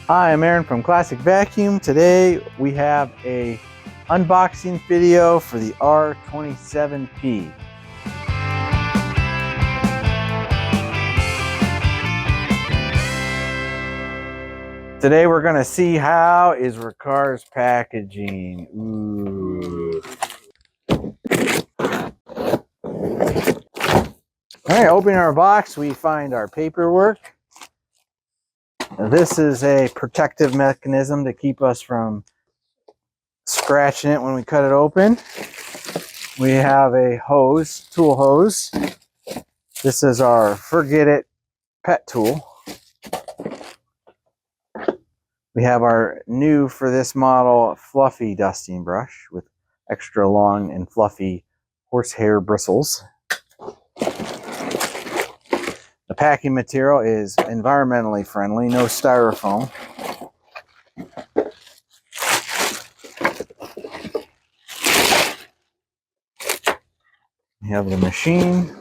Hi, I'm Aaron from Classic Vacuum. Today we have a unboxing video for the R27P. Today we're going to see how is Riccar's packaging. Ooh. Alright, opening our box, we find our paperwork. This is a protective mechanism to keep us from scratching it when we cut it open. We have a hose, tool hose. This is our Forget It pet tool. We have our new, for this model, fluffy dusting brush with extra long and fluffy horsehair bristles. The packing material is environmentally friendly, no styrofoam. We have the machine.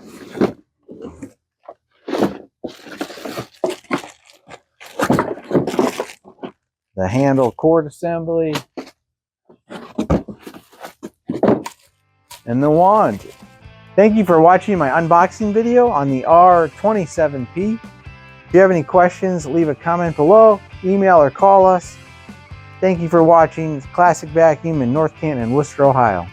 The handle cord assembly. And the wand. Thank you for watching my unboxing video on the R27P. If you have any questions, leave a comment below, email or call us. Thank you for watching Classic Vacuum in North Canton and Worcester, Ohio.